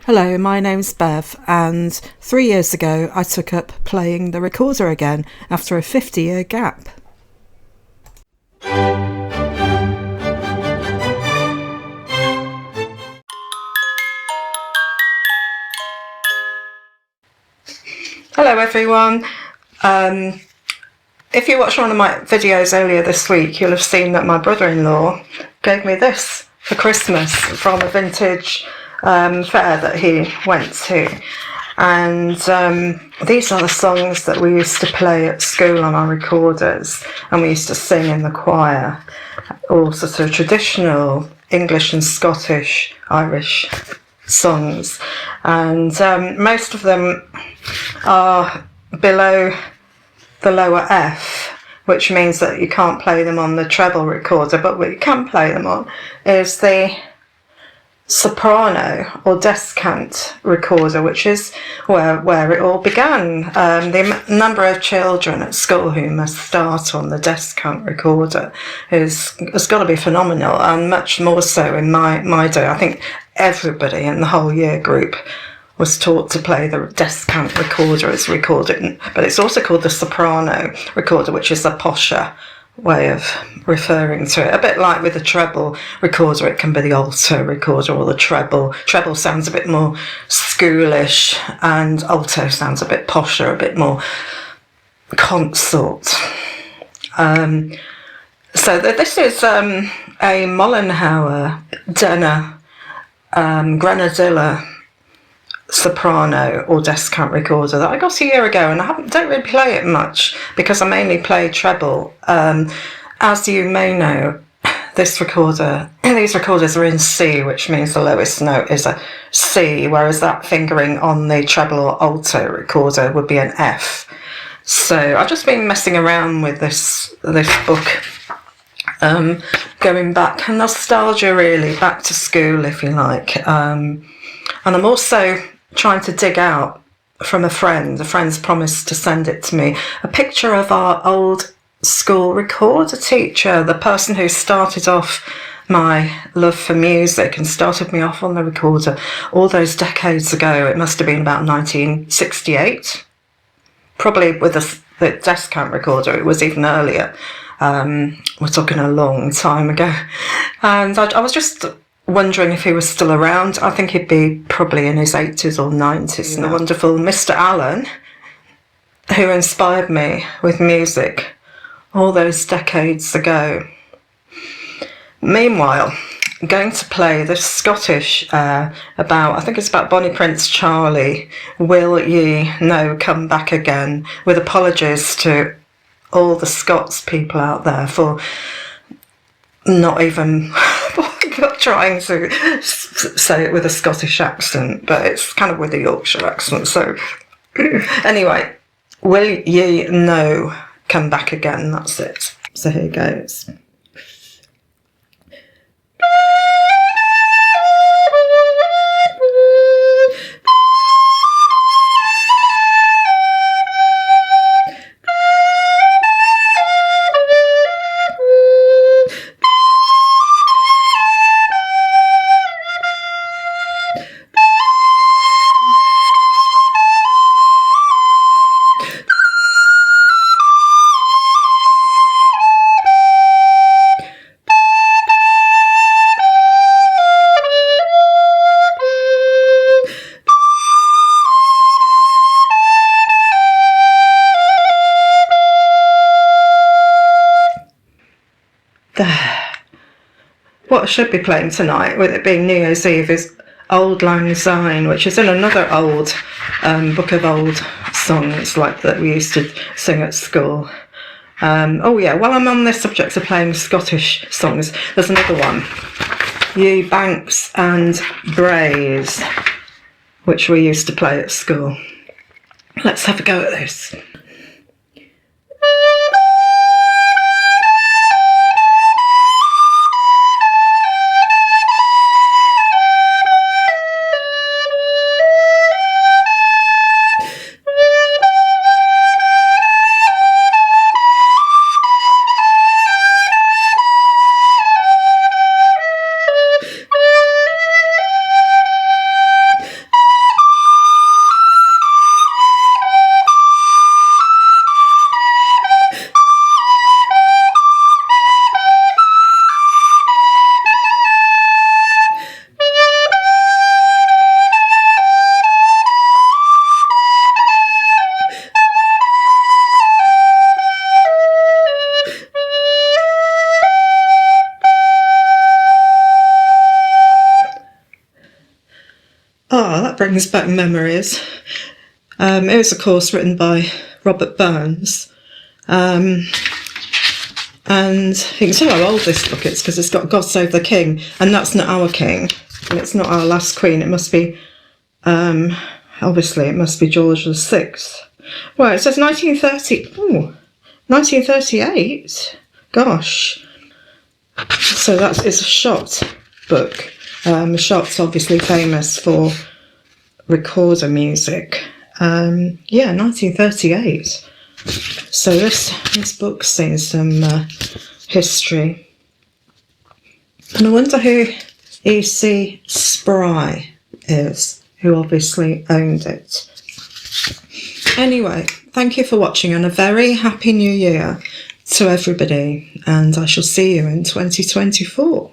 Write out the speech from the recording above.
Hello, my name's Bev, and 3 years ago I took up playing the recorder again after a 50-year gap. Hello everyone. If you watched one of my videos earlier this week, you'll have seen that my brother-in-law gave me this for Christmas from a vintage fair that he went to. And these are the songs that we used to play at school on our recorders, and we used to sing in the choir, all sorts of traditional English and Scottish, Irish songs. And most of them are below the lower F, which means that you can't play them on the treble recorder, but what you can play them on is the soprano or descant recorder, which is where it all began. The number of children at school who must start on the descant recorder has got to be phenomenal, and much more so in my day. I think everybody in the whole year group was taught to play the descant recorder as recorded, but it's also called the soprano recorder, which is a posher way of referring to it. A bit like with the treble recorder, it can be the alto recorder or the treble. Treble sounds a bit more schoolish, and alto sounds a bit posher, a bit more consort. So this is a Mollenhauer Denner Grenadilla soprano or descant recorder that I got a year ago, and I don't really play it much because I mainly play treble. As you may know, these recorders are in C, which means the lowest note is a C, whereas that fingering on the treble or alto recorder would be an F. So I've just been messing around with this book, going back, nostalgia really, back to school if you like. And I'm also trying to dig out from a friend's promised to send it to me, a picture of our old school recorder teacher, the person who started off my love for music and started me off on the recorder all those decades ago. It must have been about 1968, probably with the descant recorder. It was even earlier. We're talking a long time ago. And I was just wondering if he was still around. I think he'd be probably in his 80s or 90s. The wonderful Mr. Allen, who inspired me with music all those decades ago. Meanwhile, I'm going to play this Scottish I think it's about Bonnie Prince Charlie, Will Ye No Come Back Again, with apologies to all the Scots people out there for not even trying to say it with a Scottish accent, but it's kind of with a Yorkshire accent. So anyway, Will Ye No Come Back Again, that's it. So here goes. What I should be playing tonight, with it being New Year's Eve, is Auld Lang Syne, which is in another old book of old songs like that we used to sing at school. Oh yeah, while I'm on this subject of playing Scottish songs, there's another one, Ye Banks and Braes, which we used to play at school. Let's have a go at this. Oh, that brings back memories. It was, of course, written by Robert Burns. And you can tell how old this book is because it's got God Save the King, and that's not our king, and it's not our last queen. It must be, obviously, it must be George VI. Well, it says 1930. Ooh, 1938. Gosh. So it's a Schott book. Schott's obviously famous for recorder music. Yeah, 1938. So this book's seen some history. And I wonder who E.C. Spry is, who obviously owned it. Anyway, thank you for watching, and a very happy new year to everybody, and I shall see you in 2024.